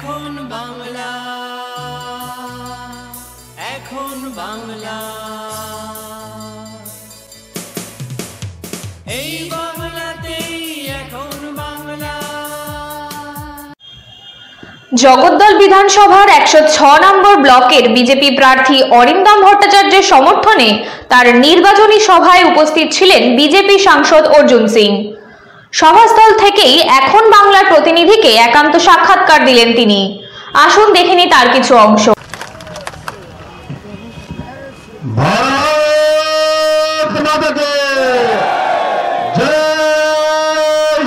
এখন বাংলা, এখন বাংলা, এই বাংলাতেই এখন বাংলা। জগদ্দল বিধানসভার 106 নম্বর ব্লকের বিজেপি প্রার্থী অরিন্দম ভট্টাচার্যের সমর্থনে তার নির্বাচনী সভায় উপস্থিত ছিলেন বিজেপি সাংসদ অর্জুন সিং। সভাস্থল থেকেই এখন বাংলার প্রতিনিধিকে একান্ত সাক্ষাৎকার দিলেন তিনি। আসুন দেখে নিই তার কিছু অংশ। भारत माता के जय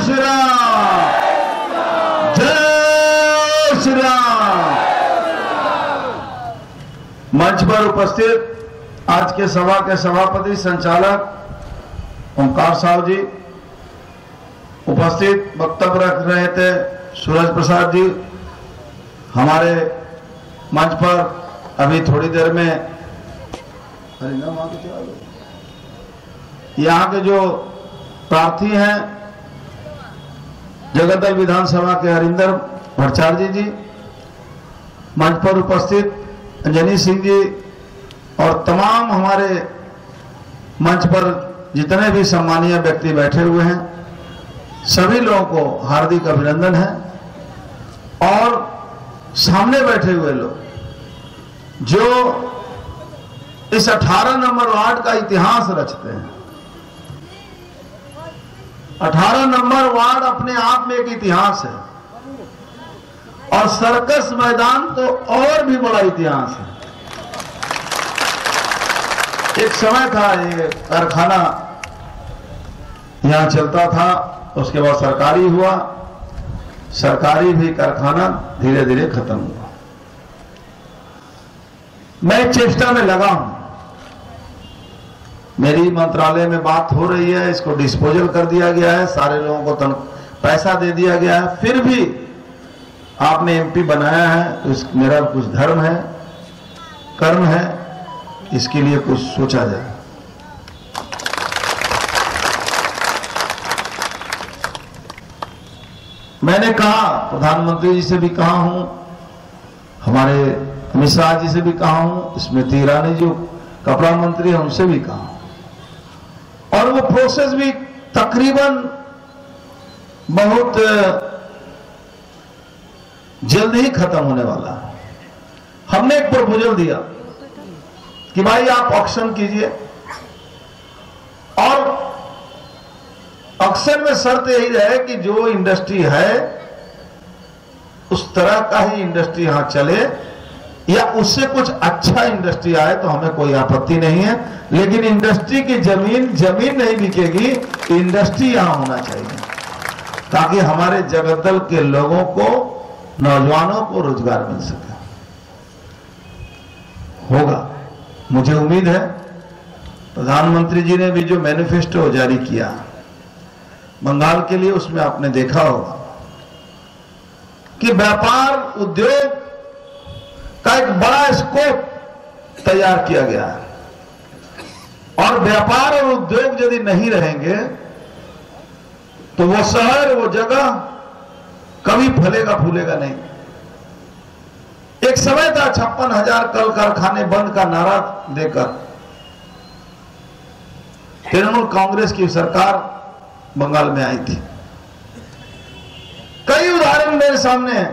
श्री राम, जय श्री राम। मंच पर उपस्थित आज के सभा के सभापति संचालक ओमकार साहब जी, उपस्थित वक्तव्य रख रहे थे सूरज प्रसाद जी, हमारे मंच पर अभी थोड़ी देर में यहाँ के जो प्रार्थी हैं जगद्दल विधानसभा के अरिंदम भट्टाचार्य जी, मंच पर उपस्थित अंजनी सिंह जी और तमाम हमारे मंच पर जितने भी सम्मानीय व्यक्ति बैठे हुए हैं, सभी लोगों को हार्दिक अभिनंदन है। और सामने बैठे हुए लोग जो इस 18 नंबर वार्ड का इतिहास रचते हैं। 18 नंबर वार्ड अपने आप में एक इतिहास है और सर्कस मैदान तो और भी बड़ा इतिहास है। एक समय था ये कारखाना यहां चलता था, उसके बाद सरकारी हुआ, सरकारी भी कारखाना धीरे धीरे खत्म हुआ। मैं एक चेष्टा में लगा हूं, मेरी मंत्रालय में बात हो रही है, इसको डिस्पोजल कर दिया गया है, सारे लोगों को पैसा दे दिया गया है, फिर भी आपने एमपी बनाया है तो मेरा कुछ धर्म है, कर्म है, इसके लिए कुछ सोचा जाए। मैंने कहा, प्रधानमंत्री जी से भी कहा हूं, हमारे अमित शाह जी से भी कहा हूं, स्मृति ईरानी जो कपड़ा मंत्री है उनसे भी कहा, और वो प्रोसेस भी तकरीबन बहुत जल्द ही खत्म होने वाला है। हमने एक प्रपोजल दिया कि भाई आप ऑक्शन कीजिए, और ऑक्शन में शर्त यही रहे कि जो इंडस्ट्री है उस तरह का ही इंडस्ट्री यहां चले, या उससे कुछ अच्छा इंडस्ट्री आए तो हमें कोई आपत्ति नहीं है, लेकिन इंडस्ट्री की जमीन नहीं बिकेगी, इंडस्ट्री यहां होना चाहिए ताकि हमारे जगद्दल के लोगों को, नौजवानों को रोजगार मिल सके। होगा, मुझे उम्मीद है। प्रधानमंत्री जी ने भी जो मैनिफेस्टो जारी किया बंगाल के लिए, उसमें आपने देखा होगा कि व्यापार उद्योग का एक बड़ा स्कोप तैयार किया गया है, और व्यापार और उद्योग यदि नहीं रहेंगे तो वो शहर, वो जगह कभी फलेगा फूलेगा नहीं। एक समय था 56,000 कल कारखाने बंद का नारा देकर तृणमूल कांग्रेस की सरकार बंगाल में आई थी। कई उदाहरण मेरे सामने हैं,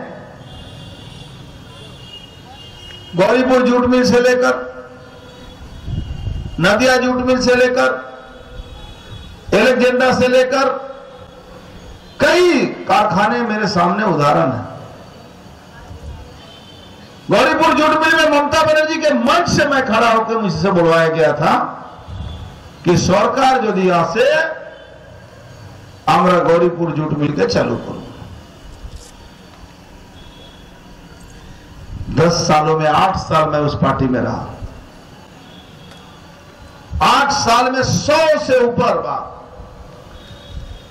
गौरीपुर जूट मिल से लेकर, नदिया जूट मिल से लेकर, एलेक्जेंडा से लेकर कई कारखाने मेरे सामने उदाहरण है। गौरीपुर जूट मिल में ममता बनर्जी के मंच से मैं खड़ा होकर मुझसे बुलवाया गया था कि सरकार यदि आसे আমরা गौरीपुर जूट मिल के चालू करूं। 10 सालों में 8 साल मैं उस पार्टी में रहा। 8 साल में 100 से ऊपर बार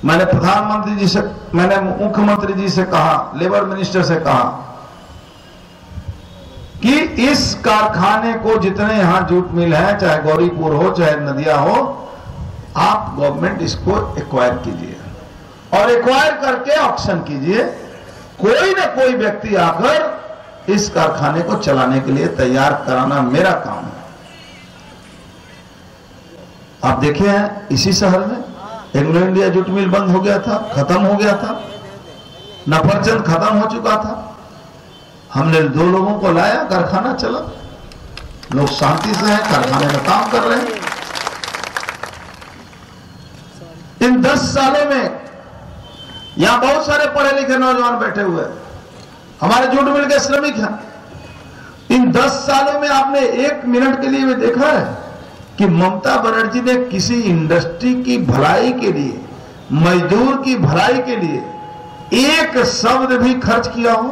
मैंने प्रधानमंत्री जी से, मैंने मुख्यमंत्री जी से कहा, लेबर मिनिस्टर से कहा कि इस कारखाने को, जितने यहां जूट मिल है, चाहे गौरीपुर हो चाहे नदिया हो, आप गवर्नमेंट इसको एक्वायर कीजिए और एक्वायर करके ऑक्शन कीजिए कोई ना कोई व्यक्ति आकर इस कारखाने को चलाने के लिए तैयार कराना मेरा काम है। आप देखे हैं इसी शहर में एंग्लो इंडिया जूट मिल बंद हो गया था, खत्म हो गया था, नफरचंद खत्म हो चुका था। हमने 2 लोगों को लाया, कारखाना चला, लोग शांति से हैं, कारखाने में काम कर रहे हैं। इन 10 सालों में यहां बहुत सारे पढ़े लिखे नौजवान बैठे हुए हैं, हमारे जूट मिल के श्रमिक हैं। इन 10 सालों में आपने 1 मिनट के लिए भी देखा है कि ममता बनर्जी ने किसी इंडस्ट्री की भलाई के लिए, मजदूर की भलाई के लिए एक शब्द भी खर्च किया हो?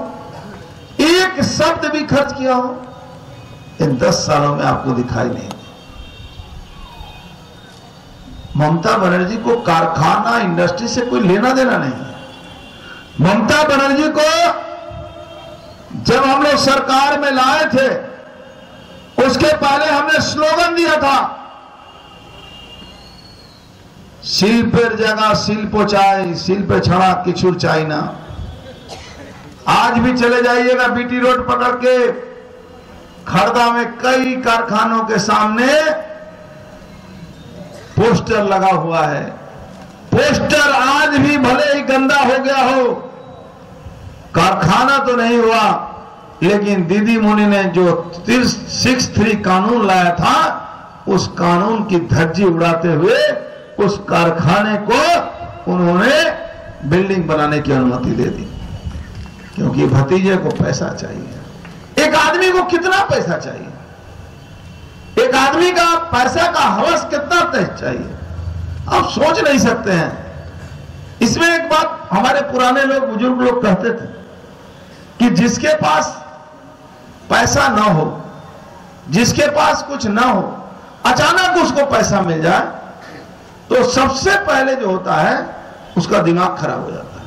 एक शब्द भी खर्च किया हो? इन 10 सालों में आपको दिखाई नहीं। ममता बनर्जी को कारखाना इंडस्ट्री से कोई लेना देना नहीं। ममता बनर्जी को जब हम लोग सरकार में लाए थे, उसके पहले हमने स्लोगन दिया था, शिल्पेर जगह शिल्प चाय, शिल्प छड़ा किचुर चाय ना। आज भी चले जाइएगा बीटी रोड पकड़ के, खड़दा में कई कारखानों के सामने पोस्टर लगा हुआ है। पोस्टर आज भी भले ही गंदा हो गया हो, कारखाना तो नहीं हुआ, लेकिन दीदी मुनि ने जो 63 कानून लाया था, उस कानून की धज्जी उड़ाते हुए उस कारखाने को उन्होंने बिल्डिंग बनाने की अनुमति दे दी, क्योंकि भतीजे को पैसा चाहिए। एक आदमी को कितना पैसा चाहिए? एक आदमी का पैसा का हवस कितना तेज चाहिए, आप सोच नहीं सकते हैं। इसमें एक बात हमारे पुराने लोग, बुजुर्ग लोग कहते थे कि जिसके पास पैसा ना हो, जिसके पास कुछ ना हो, अचानक उसको पैसा मिल जाए तो सबसे पहले जो होता है उसका दिमाग खराब हो जाता है,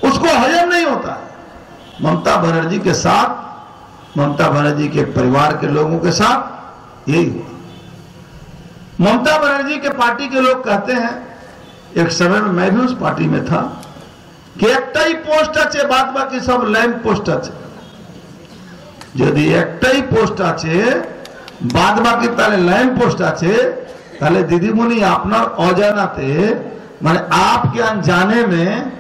उसको हजम नहीं होता है। ममता बनर्जी के साथ, ममता बनर्जी के परिवार के लोगों के साथ यही हुआ। ममता बनर्जी के पार्टी के लोग कहते हैं, एक समय में मैं भी उस पार्टी में था, कि एकटाई पोस्ट आछे, बाद बाकी सब लैंप पोस्ट आछे। यदि एकटाई पोस्ट आछे, बाद बाकी ताले लैंप पोस्ट आछे, ताले दीदीमुनि आपनार अजानाते, माने आपके अनजाने में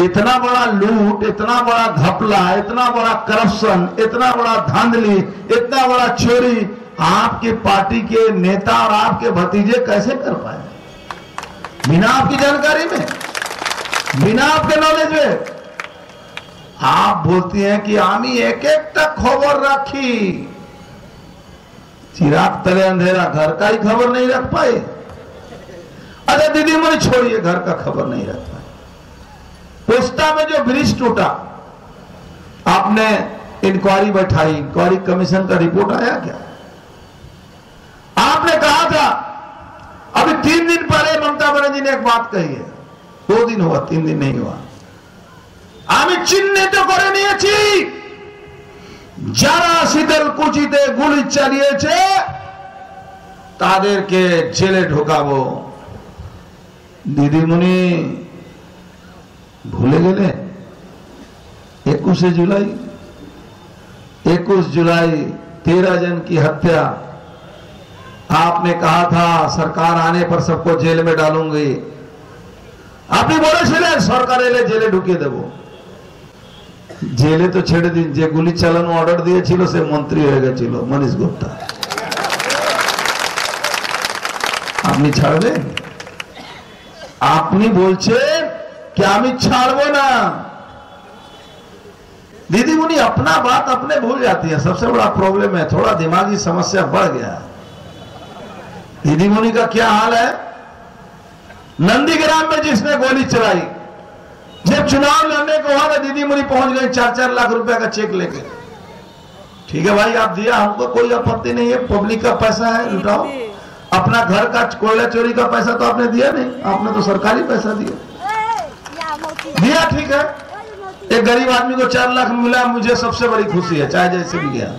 इतना बड़ा लूट, इतना बड़ा घपला, इतना बड़ा करप्शन, इतना बड़ा धांधली, इतना बड़ा चोरी आपकी पार्टी के नेता और आपके भतीजे कैसे कर पाए? बिना आपकी जानकारी में, बिना आपके नॉलेज में। आप बोलती हैं कि आमी एक एक खबर रखी, चिराग तले अंधेरा, घर का ही खबर नहीं रख पाए। अरे दीदी मुझे छोड़िए, घर का खबर नहीं रख पाए। पोस्टा में जो ब्रिज टूटा, आपने इंक्वायरी बैठाई, इंक्वायरी कमीशन का रिपोर्ट आया क्या? आपने कहा था, अभी 3 दिन पहले ममता बनर्जी ने एक बात कही है, 2 दिन हुआ, 3 दिन नहीं हुआ। আমি চিহ্নিত করে নিয়েছি যারা শীতলকুচিতে গুলি চালিয়েছে তাদেরকে জেলে ঢোকাবো। দিদিমণি ভুলে গেলে 21 जुलाई 13 जन की हत्या। आपने कहा था सरकार आने पर सबको जेल में डालूंगी। আপনি বলেছিলেন সরকার এলে জেলে ঢুকিয়ে দেব। জেলে তো ছেড়ে দিন, যে গুলি চালানো অর্ডার দিয়েছিল সে মন্ত্রী হয়ে গেছিল, মনীষ গুপ্তা। আপনি ছাড়বেন? আপনি বলছেন कि আমি ছাড়বো না। दीदी मुनी अपना बात अपने भूल जाती है, सबसे बड़ा प्रॉब्लम है, थोड़ा दिमागी समस्या बढ़ गया। दीदी मुनी का क्या हाल है? नंदीग्राम में जिसने गोली चलाई, जब चुनाव लड़ने को हुआ, दीदी मुनी पहुंच गए 4-4 लाख रुपए का चेक लेके। ठीक है भाई, आप दिया, हमको कोई आपत्ति नहीं है, पब्लिक का पैसा है, लुटाओ। अपना घर का कोयला चोरी का पैसा तो आपने दिया नहीं, आपने तो सरकारी पैसा दिया। ठीक है, एक गरीब आदमी को 4 लाख मिला, मुझे सबसे बड़ी खुशी है, चाहे जैसे भी गया।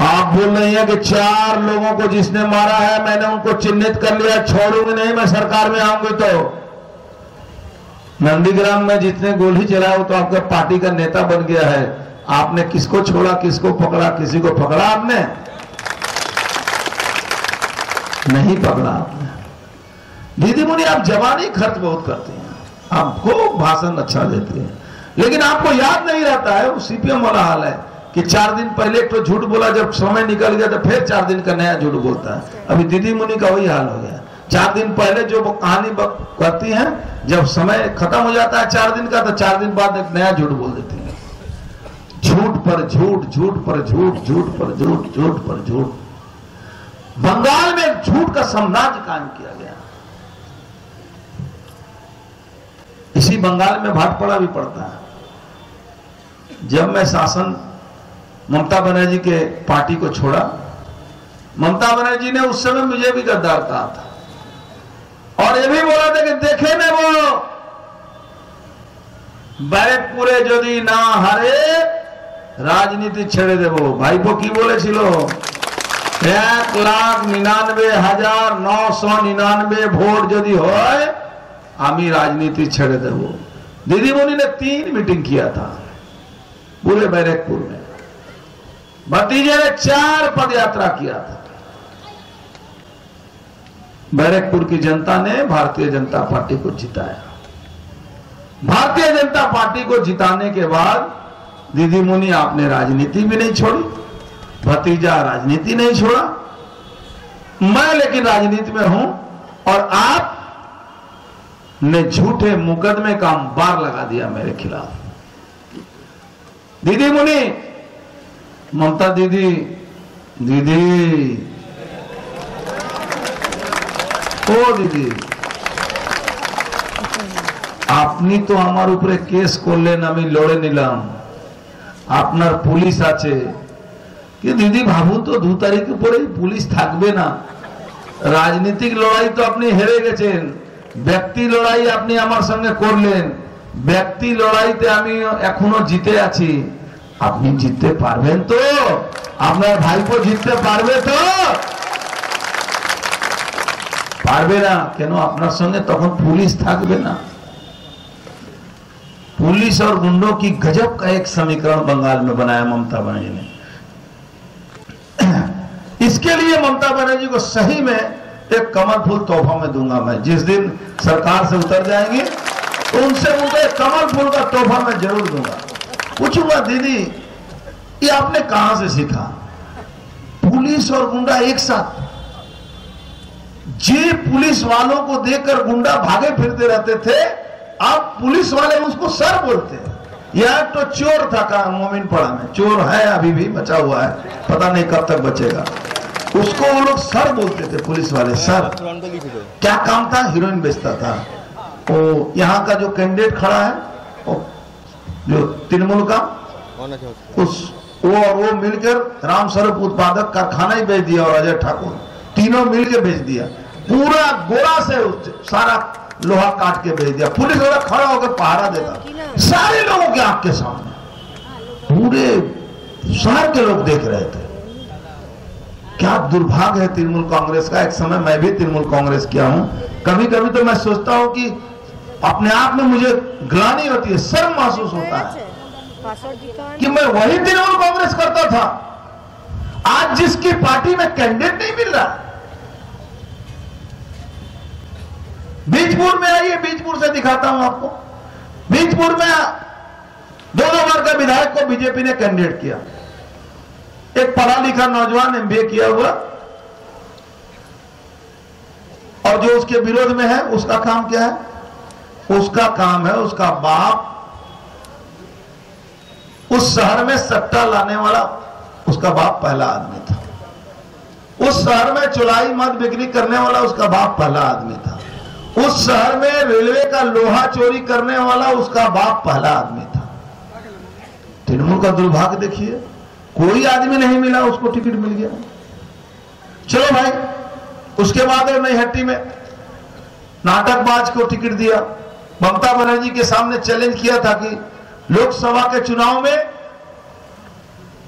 आप बोल रही हैं कि 4 लोगों को जिसने मारा है मैंने उनको चिन्हित कर लिया, छोड़ूंगी नहीं मैं सरकार में आऊंगी तो। नंदीग्राम में जितने गोली चलाए वो तो आपका पार्टी का नेता बन गया है। आपने किसको छोड़ा, किसको पकड़ा? किसी को पकड़ा आपने? नहीं पकड़ा आपने। दीदी मुनि, आप जवानी खर्च बहुत करती हैं, आपको भाषण अच्छा देती हैं, लेकिन आपको याद नहीं रहता है। वो सीपीएम वाला हाल है कि 4 दिन पहले एक तो झूठ बोला, जब समय निकल गया तो फिर 4 दिन का नया झूठ बोलता है। अभी दीदी मुनि का वही हाल हो गया। 4 दिन पहले जो कहानी करती हैं, जब समय खत्म हो जाता है 4 दिन का, तो 4 दिन बाद एक नया झूठ बोल देती है। झूठ पर झूठ, झूठ पर झूठ, झूठ पर झूठ, झूठ पर झूठ। बंगाल में एक झूठ का साम्राज्य कायम किया गया। इसी बंगाल में भाटपड़ा भी पड़ता है। जब मैं शासन ममता बनर्जी के पार्टी को छोड़ा, ममता बनर्जी ने उस समय मुझे भी गद्दार कहा था और ये भी बोला था कि देखे न वो बैरकपुरे यदि ना हारे राजनीति छेड़े देवो। भाईपो की बोले छिलो 1,99,999 ভোট যদি হয় আমি राजनीति छेड़े देवो। दीदी मुनि ने 3 मीटिंग किया था पूरे बैरकपुर में। भतीजे ने 4 पद यात्रा किया था। बैरकपुर की जनता ने भारतीय जनता पार्टी को जिताया। भारतीय जनता पार्टी को जिताने के बाद दीदी मुनि आपने राजनीति भी नहीं छोड़ी, भतीजा राजनीति नहीं छोड़ा, मैं लेकिन राजनीति में हूं और आप ने झूठे मुकदमे का अंबार लगा दिया मेरे खिलाफ। दीदी मुनि, ममता दीदी, दीदी ओ दीदी, আপনি তো আমার উপরে কেস করলেন, আমি লড়ে নিলাম, আপনার পুলিশ আছে, कि दीदी भाबू तो 2 तारीख পরে পুলিশ থাকবে না। রাজনৈতিক লড়াই তো আপনি হেরে গেছেন, ব্যক্তি লড়াই আপনি আমার সঙ্গে করলেন। ব্যক্তি লড়াইতে আমি এখনো জিতে আছি। আপনি জিততে পারবেন তো? আপনার ভাইপো জিততে পারবে তো? পারবে না। কেন? আপনার সঙ্গে তখন পুলিশ থাকবে না। पुलिस और गुंडों की गजब का एक समीकरण बंगाल में बनाया ममता बनर्जी ने। इसके लिए ममता बनर्जी को सही में एक कमल फूल तोहफा में दूंगा। मैं जिस दिन सरकार से उतर जाएंगे तो उनसे उनको एक कमल फूल का तोहफा मैं जरूर दूंगा। पूछूंगा, दीदी ये आपने कहां से सीखा? पुलिस और गुंडा एक साथ। जे पुलिस वालों को देखकर गुंडा भागे फिरते रहते थे, अब पुलिस वाले उसको सर बोलते हैं। यह तो चोर था का मोमिनपड़ा में, चोर है अभी भी बचा हुआ है, पता नहीं कब तक बचेगा। उसको वो लोग सर बोलते थे, पुलिस वाले सर। क्या काम था? हीरोइन बेचता था। वो यहाँ का जो कैंडिडेट खड़ा है, जो तृणमूल का, वो मिलकर रामस्वरूप उत्पादक कारखाना ही बेच दिया और अजय ठाकुर, तीनों मिलकर बेच दिया। पूरा गोरा से सारा लोहा काट के भेज दिया। पुलिस वाला खड़ा होकर पहरा देता सारे लोगों के आंख के सामने। पूरे शहर के लोग देख रहे थे। क्या दुर्भाग्य है तृणमूल कांग्रेस का। एक समय मैं भी तृणमूल कांग्रेस किया हूं। कभी कभी तो मैं सोचता हूं कि अपने आप में मुझे ग्लानि होती है, शर्म महसूस होता है कि मैं वही तृणमूल कांग्रेस करता था। आज जिसकी पार्टी में कैंडिडेट नहीं मिल रहा। बीजपुर में आइए, बीजपुर से दिखाता हूं आपको। बीजपुर में 2 बार का विधायक को बीजेपी ने कैंडिडेट किया। एक पढ़ा लिखा नौजवान एमबीए किया हुआ, और जो उसके विरोध में है उसका काम क्या है? उसका काम है, उसका बाप उस शहर में सट्टा लाने वाला, उसका बाप पहला आदमी था। उस शहर में चुलाई मद बिक्री करने वाला उसका बाप पहला आदमी था। उस शहर में रेलवे का लोहा चोरी करने वाला उसका बाप पहला आदमी था। तृणमूल का दुर्भाग्य देखिए, कोई आदमी नहीं मिला, उसको टिकट मिल गया। चलो भाई, उसके बाद नईहट्टी में नाटकबाज को टिकट दिया। ममता बनर्जी के सामने चैलेंज किया था कि लोकसभा के चुनाव में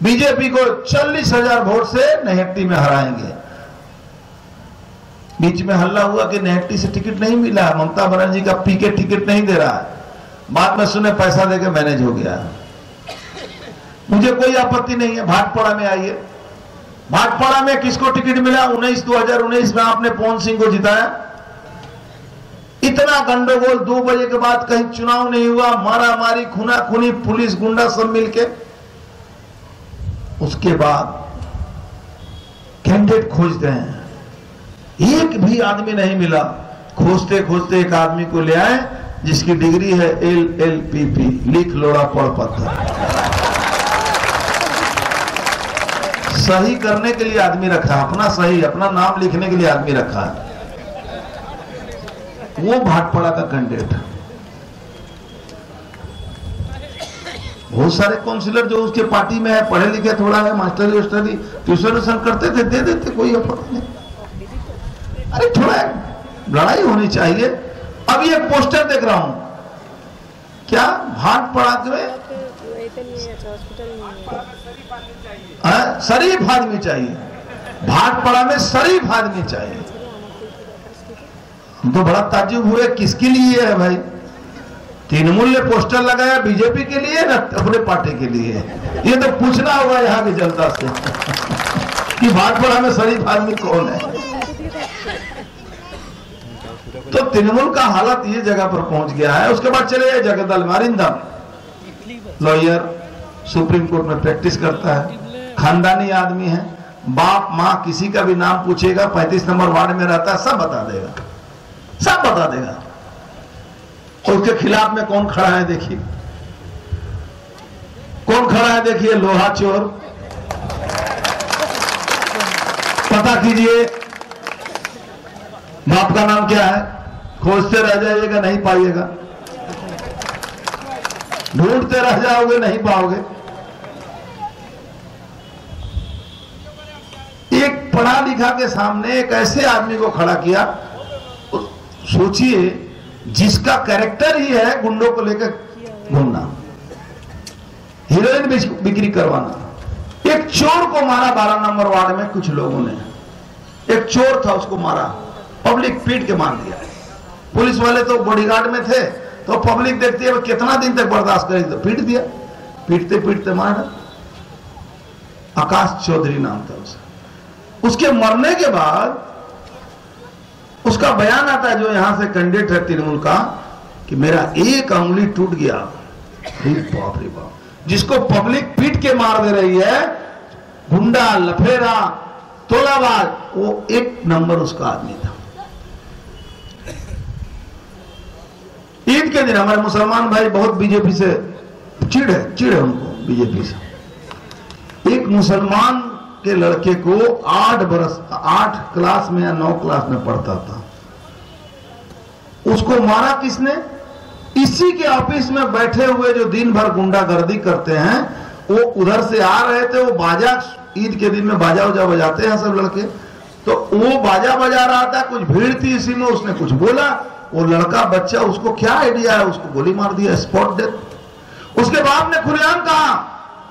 बीजेपी को 40,000 वोट से नईहट्टी में हराएंगे। बीच में हल्ला हुआ कि नईहट्टी से टिकट नहीं मिला, ममता बनर्जी का पीके टिकट नहीं दे रहा है। बाद में सुने पैसा देके मैनेज हो गया। मुझे कोई आपत्ति नहीं है, भाटपाड़ा में आइए। भाटपाड़ा में किसको टिकट मिला? 2019 में आपने पवन सिंह को जिताया। इतना गंडगोल, 2 बजे के बाद कहीं चुनाव नहीं हुआ, मारा मारी, खूना खूनी, पुलिस गुंडा सब मिलके। उसके बाद कैंडिडेट खोजते हैं, एक भी आदमी नहीं मिला। खोजते खोजते एक आदमी को ले आए जिसकी डिग्री है LLPP, लिख लोड़ा पढ़ पत्थर। सही करने के लिए आदमी रखा है, अपना सही, अपना नाम लिखने के लिए आदमी रखा है। वो भाटपाड़ा का कैंडिडेट। बहुत सारे काउंसिलर जो उसके पार्टी में है, पढ़े लिखे थोड़ा है, मास्टरी स्टडी ट्यूशन करते थे, दे देते, कोई आपत्ति नहीं। अरे थोड़ा लड़ाई होनी चाहिए। अभी एक पोस्टर देख रहा हूं, क्या भाटपाड़ा में शरीफ आदमी चाहिए, भाटपाड़ा में शरीफ आदमी चाहिए। हम तो बड़ा ताज्जुब हुए, किसके लिए है भाई? तृणमूल ने पोस्टर लगाया बीजेपी के लिए ना अपने पार्टी के लिए? ये तो पूछना होगा यहाँ की जनता से कि भाटपाड़ा में शरीफ आदमी कौन है। तो तृणमूल का हालत ये जगह पर पहुंच गया है। उसके बाद चले गए जगदल मारिंदम, लॉयर, सुप्रीम कोर्ट में प्रैक्टिस करता है, खानदानी आदमी है, बाप माँ किसी का भी नाम पूछेगा, 35 नंबर वार्ड में रहता है, सब बता देगा, सब बता देगा। और उसके खिलाफ में कौन खड़ा है देखिए, कौन खड़ा है देखिए, लोहा चोर। पता कीजिए बाप का नाम क्या है, खोजते रह जाइएगा, नहीं पाइएगा, ढूंढते रह जाओगे, नहीं पाओगे। एक पढ़ा लिखा के सामने एक ऐसे आदमी को खड़ा किया, सोचिए, जिसका कैरेक्टर ही है गुंडों को लेकर घूमना, हीरोइन बिक्री करवाना। एक चोर को मारा 12 नंबर वार्ड में कुछ लोगों ने, एक चोर था उसको मारा, पब्लिक पीट के मार दिया। पुलिस वाले तो बॉडीगार्ड में थे, तो पब्लिक देखती है कितना दिन तक बर्दाश्त करेगी, तो पीट दिया, पीटते पीटते मारा। आकाश चौधरी नाम था उसका। उसके मरने के बाद उसका बयान आता है, जो यहां से कैंडिडेट है तृणमूल का, कि मेरा एक अंगुली टूट गया। बाप रे बाप, जिसको पब्लिक पीट के मार दे रही है, गुंडा, लफेरा, तोलाबाज, वो एक नंबर उसका आदमी था। ईद के दिन हमारे मुसलमान भाई बहुत बीजेपी से चिढ़े उनको, बीजेपी से। एक मुसलमान के लड़के को 8 क्लास में या 9 क्लास में पढ़ता था, उसको मारा किसने? इसी के ऑफिस में बैठे हुए जो दिन भर गुंडागर्दी करते हैं, वो उधर से आ रहे थे, वो बाजा, ईद के दिन में बाजा उजा बजाते हैं सब लड़के, तो वो बाजा बजा रहा था, कुछ भीड़ थी इसी में, उसने कुछ बोला, वो लड़का बच्चा, उसको क्या आइडिया है, उसको गोली मार दिया, स्पॉट डेथ। उसके बाद ने खुलेआम कहा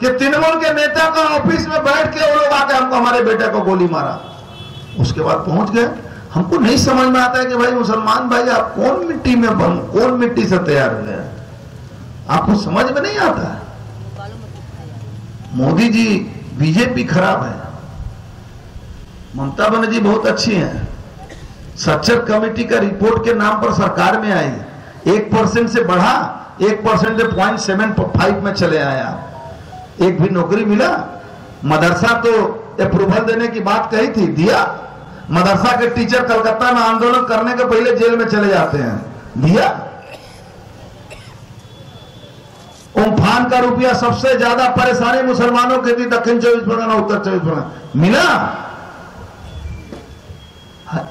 कि तृणमूल के नेता का ऑफिस में बैठ के वो लोग आके हमको, हमारे बेटे को गोली मारा। उसके बाद पहुंच गए। हमको नहीं समझ में आता है कि भाई मुसलमान भाई, आप कौन मिट्टी में कौन मिट्टी से तैयार हुए हैं, आपको समझ में नहीं आता है। मोदी जी, बीजेपी खराब है, ममता बनर्जी बहुत अच्छी हैं। सच्चर कमेटी का रिपोर्ट के नाम पर सरकार में आई, 1% से बढ़ा, 1% से 0.75 में चले आया। एक भी नौकरी मिला? मदरसा तो अप्रूवल देने की बात कही थी, दिया? मदरसा के टीचर कलकत्ता में आंदोलन करने के पहले जेल में चले जाते हैं, दिया? उम्फान का रुपया सबसे ज्यादा परेशानी मुसलमानों की थी, दक्षिण 24 परगना, उत्तर 24 परगना, मिला?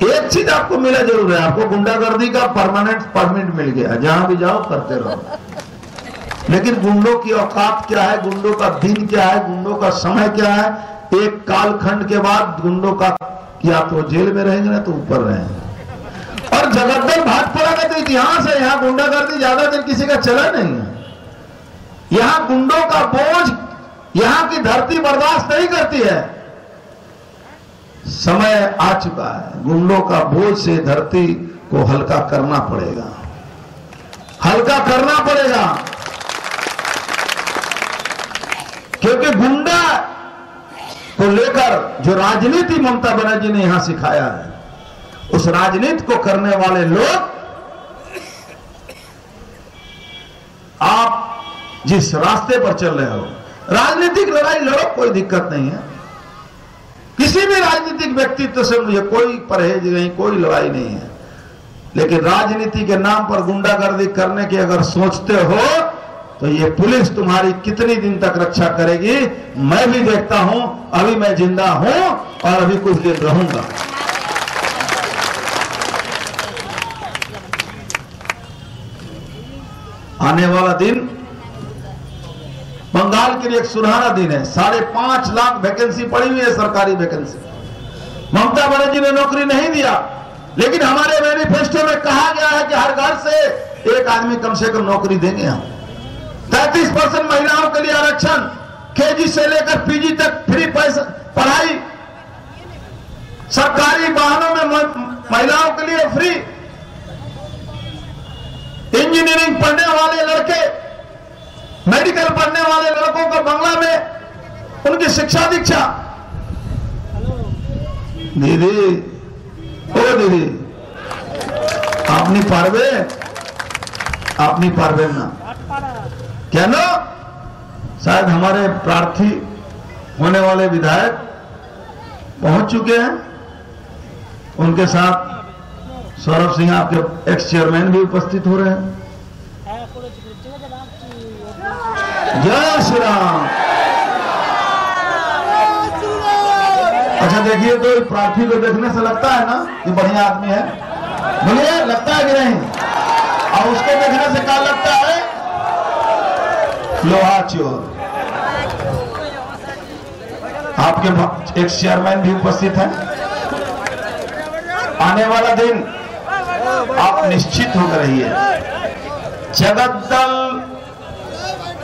एक चीज आपको मिला जरूर है, आपको गुंडागर्दी का परमानेंट परमिट मिल गया, जहां भी जाओ करते रहो। लेकिन गुंडों की औकात क्या है, गुंडों का दिन क्या है, गुंडों का समय क्या है? एक कालखंड के बाद गुंडों का या तो जेल में रहेंगे ना तो ऊपर रहेंगे। और जगदल भाटपाड़ा का तो इतिहास है, यहाँ गुंडागर्दी ज्यादा दिन किसी का चला नहीं है। यहाँ गुंडों का बोझ, यहाँ की धरती बर्दाश्त नहीं करती है। समय आ चुका है, गुंडों का बोझ से धरती को हल्का करना पड़ेगा। हल्का करना पड़ेगा, क्योंकि गुंडा को लेकर जो राजनीति ममता बनर्जी ने यहां सिखाया है, उस राजनीति को करने वाले लोग, आप जिस रास्ते पर चल रहे हो, राजनीतिक लड़ाई लड़ो, कोई दिक्कत नहीं है। किसी भी राजनीतिक व्यक्तित्व से मुझे कोई परहेज नहीं, कोई लड़ाई नहीं है। लेकिन राजनीति के नाम पर गुंडागर्दी करने की अगर सोचते हो तो ये पुलिस तुम्हारी कितनी दिन तक रक्षा करेगी, मैं भी देखता हूं। अभी मैं जिंदा हूं और अभी कुछ दिन रहूंगा। आने वाला दिन बंगाल के लिए एक सुनहरा दिन है। 5.5 लाख वैकेंसी पड़ी हुई है, सरकारी वैकेंसी। ममता बनर्जी ने नौकरी नहीं दिया, लेकिन हमारे मैनिफेस्टो में कहा गया है कि हर घर से एक आदमी कम से कम नौकरी देंगे हम। 33% महिलाओं के लिए आरक्षण, केजी से लेकर पीजी तक फ्री पैसा पढ़ाई, सरकारी वाहनों में महिलाओं के लिए फ्री, इंजीनियरिंग पढ़ने वाले लड़के, मेडिकल पढ़ने वाले लड़कों को बंगला में उनकी शिक्षा दीक्षा। दीदी, ओ दीदी, आपनी पारवे ना क्या ना, शायद हमारे प्रार्थी होने वाले विधायक पहुंच चुके हैं। उनके साथ सौरभ सिंह आपके एक्स चेयरमैन भी उपस्थित हो रहे हैं। जय श्री राम। अच्छा देखिए, तो प्रार्थी को देखने से लगता है ना कि बढ़िया आदमी है, बोलिए लगता है कि नहीं? और उसको देखने से क्या लगता है? लोहा चोर। आपके एक्स चेयरमैन भी उपस्थित है। आने वाला दिन आप निश्चित होकर रहिए। जगद्दल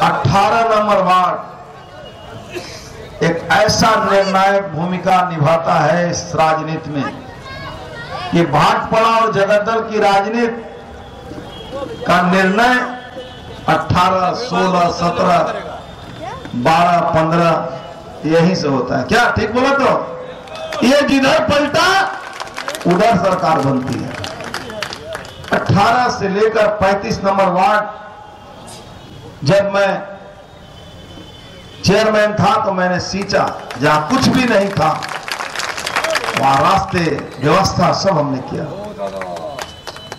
18 नंबर वार्ड एक ऐसा निर्णायक भूमिका निभाता है इस राजनीति में कि भाटपाड़ा और जगद्दल की राजनीति का निर्णय 18, 16, 17, 12, 15 यहीं से होता है। क्या ठीक बोला? तो ये जिधर पलटा उधर सरकार बनती है। 18 से लेकर 35 नंबर वार्ड जब मैं चेयरमैन था तो मैंने सींचा, जहां कुछ भी नहीं था वहां रास्ते, व्यवस्था सब हमने किया।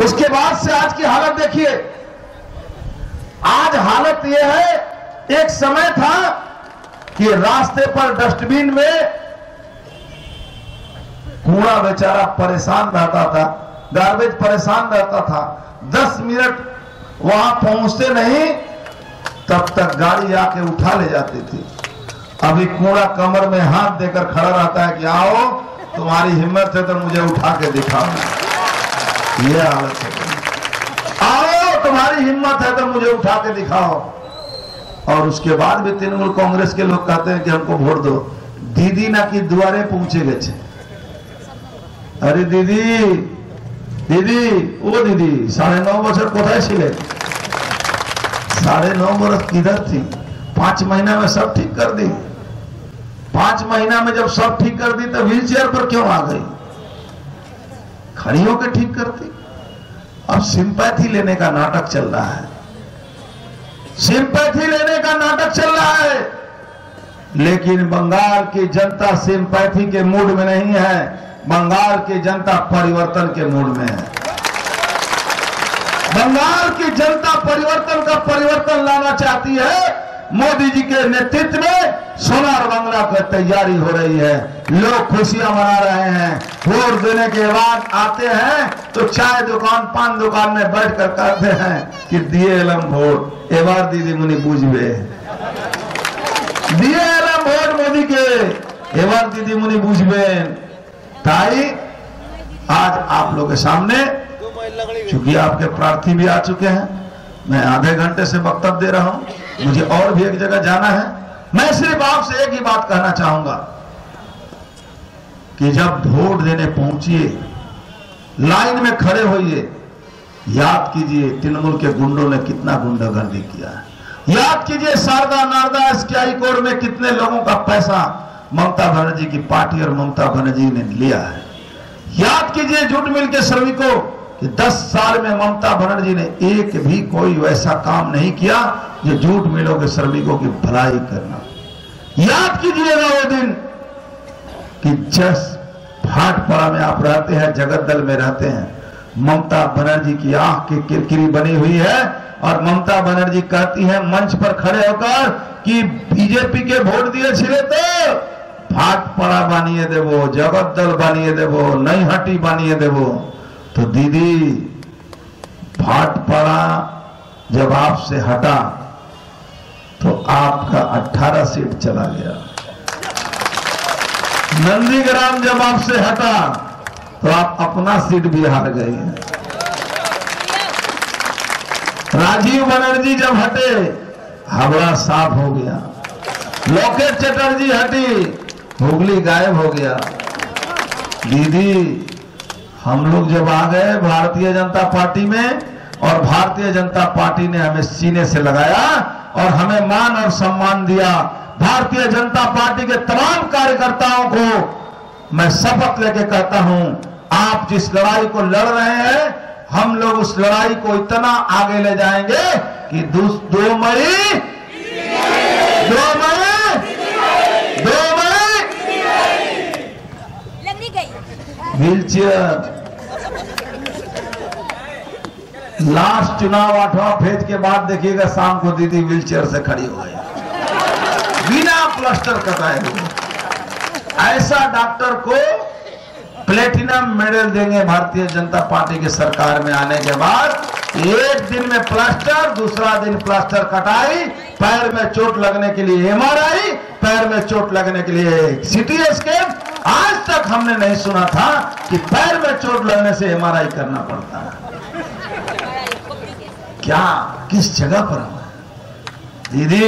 उसके बाद से आज की हालत देखिए। आज हालत यह है, एक समय था कि रास्ते पर डस्टबिन में कूड़ा बेचारा परेशान रहता था, गार्बेज परेशान रहता था। 10 मिनट वहां पहुंचते नहीं तब तक गाड़ी आके उठा ले जाती थी। अभी कूड़ा कमर में हाथ देकर खड़ा रहता है कि आओ, तुम्हारी हिम्मत है तो मुझे उठा के दिखाओ। ये हालत है। आओ, तुम्हारी हिम्मत है तो मुझे उठा के दिखाओ। और उसके बाद भी तृणमूल कांग्रेस के लोग कहते हैं कि हमको वोट दो। दीदी ना कि दुआरे पहुंचे गए। अरे दीदी, दीदी, ओ दीदी 9.5 बছর কোথায় ছিলে? 9.5 बरस किधर थी? 5 महीना में सब ठीक कर दी। 5 महीना में जब सब ठीक कर दी तो व्हील चेयर पर क्यों आ गई? खड़ी होकर ठीक करती। अब सिंपैथी लेने का नाटक चल रहा है। सिंपैथी लेने का नाटक चल रहा है, लेकिन बंगाल की जनता सिंपैथी के मूड में नहीं है। बंगाल की जनता परिवर्तन के मूड में है। बंगाल की जनता परिवर्तन लाना चाहती है। मोदी जी के नेतृत्व में सोनार बांग्ला की तैयारी हो रही है। लोग खुशियां मना रहे हैं। वोट देने के बाद आते हैं तो चाय दुकान, पान दुकान में बैठ कर कहते हैं कि दिए एलम वोट एबार दीदी मुनि बुझबे, दिए एलम वोट मोदी के एबार दीदी मुनि बुझबे। ताई आज आप लोग के सामने, चूंकि आपके प्रार्थी भी आ चुके हैं, मैं आधे घंटे से वक्तव्य दे रहा हूं। मुझे और भी एक जगह जाना है। मैं सिर्फ आपसे एक ही बात कहना चाहूंगा कि जब वोट देने पहुंचिए, लाइन में खड़े होइए, याद कीजिए तृणमूल के गुंडों ने कितना गुंडागर्दी किया है। याद कीजिए शारदा नारदा एसकेआई कोर्ट में कितने लोगों का पैसा ममता बनर्जी की पार्टी और ममता बनर्जी ने लिया है। याद कीजिए जूट मिल के श्रमिकों कि 10 साल में ममता बनर्जी ने एक भी कोई वैसा काम नहीं किया जो जूट मिलों के श्रमिकों की भलाई करना। याद कीजिएगा वो दिन कि जस भाटपाड़ा में आप रहते हैं, जगतदल में रहते हैं, ममता बनर्जी की आंख की किरकिरी बनी हुई है और ममता बनर्जी कहती है मंच पर खड़े होकर कि बीजेपी के वोट दिए छिले तो भाटपाड़ा बानिए देवो, जगतदल बानिए देवो, नईहटी बानिए देवो। तो दीदी भाटपाड़ा जब आपसे हटा तो आपका 18 सीट चला गया। नंदीग्राम जब आपसे हटा तो आप अपना सीट भी हार गए हैं। राजीव बनर्जी जब हटे हावड़ा साफ हो गया। लोकेश चटर्जी हटी, हुगली गायब हो गया। दीदी हम लोग जब आ गए भारतीय जनता पार्टी में और भारतीय जनता पार्टी ने हमें सीने से लगाया और हमें मान और सम्मान दिया। भारतीय जनता पार्टी के तमाम कार्यकर्ताओं को मैं शपथ लेके कहता हूं, आप जिस लड़ाई को लड़ रहे हैं हम लोग उस लड़ाई को इतना आगे ले जाएंगे कि 2 मई व्हीलचेयर लास्ट चुनाव 8वां फेज के बाद देखिएगा शाम को दीदी व्हीलचेयर से खड़ी हो गई बिना प्लास्टर कटाए हुए। ऐसा डॉक्टर को प्लेटिनम मेडल देंगे भारतीय जनता पार्टी की सरकार में आने के बाद। एक दिन में प्लास्टर, दूसरा दिन प्लास्टर कटाई, पैर में चोट लगने के लिए एमआरआई, पैर में चोट लगने के लिए सीटी स्कैन। आज तक हमने नहीं सुना था कि पैर में चोट लगने से एमआरआई करना पड़ता है। क्या किस जगह पर हम दीदी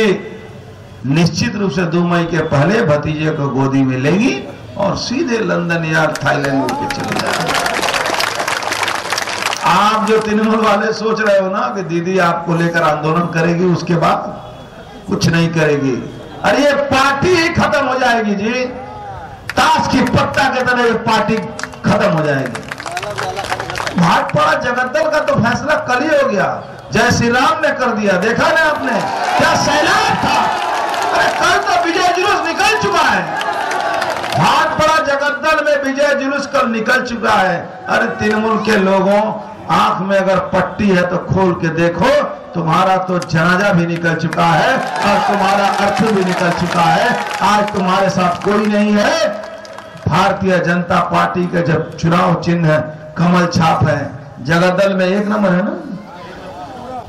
निश्चित रूप से 2 मई के पहले भतीजे को गोदी में लेगी और सीधे लंदन या थाईलैंड उठ के चले जाएंगे। आप जो तृणमूल वाले सोच रहे हो ना कि दीदी आपको लेकर आंदोलन करेगी उसके बाद कुछ नहीं करेगी, अरे ये पार्टी ही खत्म हो जाएगी जी। ताश की पत्ता की तरह ये पार्टी खत्म हो जाएगी। भाटपाड़ा जगतदल का तो फैसला कल ही हो गया, जय श्री राम ने कर दिया। देखा ना आपने क्या सैलाब था। अरे कल तो विजय जुलूस निकल चुका है। भाटपाड़ा जगतदल में विजय जुलूस कल निकल चुका है। अरे तृणमूल के लोगों, आंख में अगर पट्टी है तो खोल के देखो, तुम्हारा तो जनाजा भी निकल चुका है और तुम्हारा अर्थ भी निकल चुका है। आज तुम्हारे साथ कोई नहीं है। भारतीय जनता पार्टी का जब चुनाव चिन्ह है कमल छाप है, जगतदल में 1 नंबर है ना,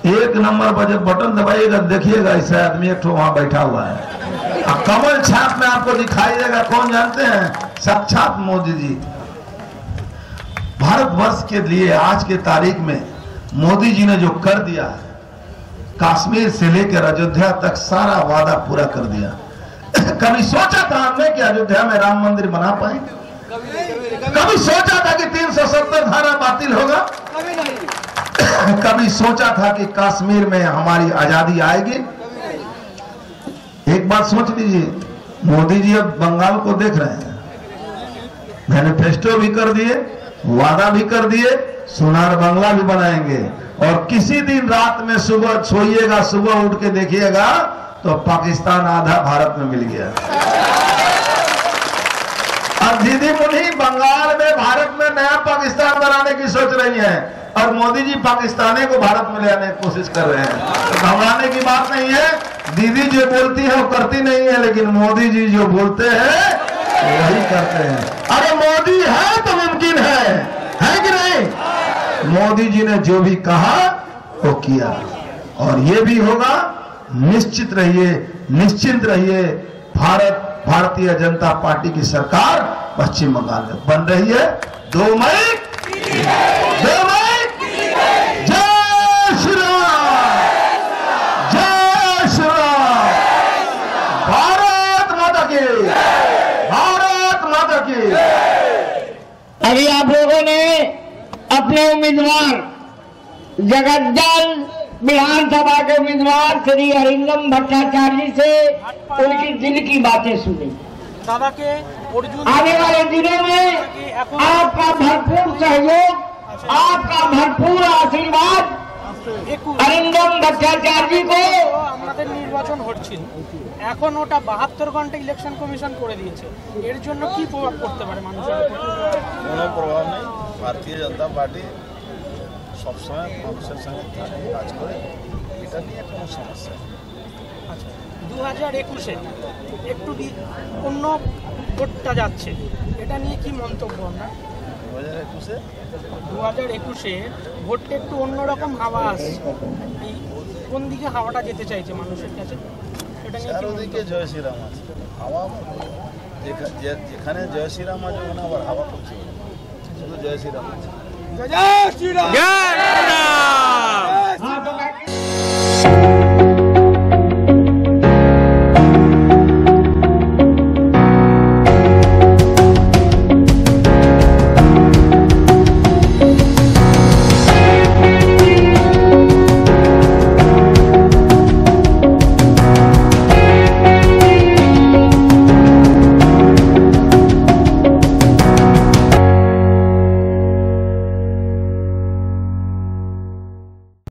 1 नंबर पर जब बटन दबाइएगा देखिएगा ऐसा आदमी एक वहां बैठा हुआ है। कमल छाप में आपको दिखाई देगा, कौन जानते हैं? साक्षात मोदी जी। भारतवर्ष के लिए आज के तारीख में मोदी जी ने जो कर दिया है, कश्मीर से लेकर अयोध्या तक सारा वादा पूरा कर दिया। कभी सोचा था हमने कि अयोध्या में राम मंदिर बना पाएंगे? कभी सोचा था कि 370 धारा बातिल होगा? कभी सोचा था कि कश्मीर में हमारी आजादी आएगी? एक बात सोच लीजिए, मोदी जी अब बंगाल को देख रहे हैं, मैनिफेस्टो भी कर दिए, वादा भी कर दिए, सोनार बंगला भी बनाएंगे और किसी दिन रात में सुबह सोइएगा, सुबह उठ के देखिएगा तो पाकिस्तान आधा भारत में मिल गया। और दीदी मुनी बंगाल में भारत में नया पाकिस्तान बनाने की सोच रही है और मोदी जी पाकिस्तानी को भारत में ले आने की कोशिश कर रहे हैं। तो घबराने की बात नहीं है। दीदी जो बोलती है वो करती नहीं है, लेकिन मोदी जी जो बोलते हैं वही करते हैं। अरे मोदी है तो मुमकिन है कि नहीं? मोदी जी ने जो भी कहा वो किया और ये भी होगा। निश्चित रहिए, निश्चिंत रहिए, भारतीय जनता पार्टी की सरकार पश्चिम बंगाल में बन रही है। 2 मई जय श्री राम, जय श्री राम, भारत माता की, भारत माता की। अभी आप लोगों ने अपने उम्मीदवार जगद्दल विधानसभा के उम्मीदवार श्री अरिंदम भट्टाचार्य से उनकी दिल की बातें सुनी। दादा के आने वाले दिनों में आपका भरपूर सहयोग, आपका भरपूर आशीर्वाद अरिंदम भट्टाचार्य को আমাদের নির্বাচন হচ্ছিল, এখন ওটা 72 ঘন্টা ইলেকশন কমিশন করে দিয়েছে। এর জন্য কি প্রভাব পড়তে পারে মানুষের উপর? কোনো প্রভাব নেই। ভারতীয় জনতা পার্টি সবসময় মানুষের সঙ্গে কাজ করে, এটা নিয়ে কোনো সমস্যা নেই। আচ্ছা, 2021-এ একটু অন্য ভোটটা যাচ্ছে, এটা নিয়ে কি মন্তব্য আপনার? 2021-এ ভোটটা একটু অন্যরকম হাওয়া আসছে, এই কোন দিকে হাওয়াটা যেতে চাইছে মানুষের কাছে, এটা নিয়ে চারদিকে জয় শ্রীরাম আছে, হাওয়া যেখানে জয় শ্রীরাম আছে ওখানে আবার হাওয়া করছে, শুধু জয় শ্রীরাম আছে। জয় শ্রীরাম।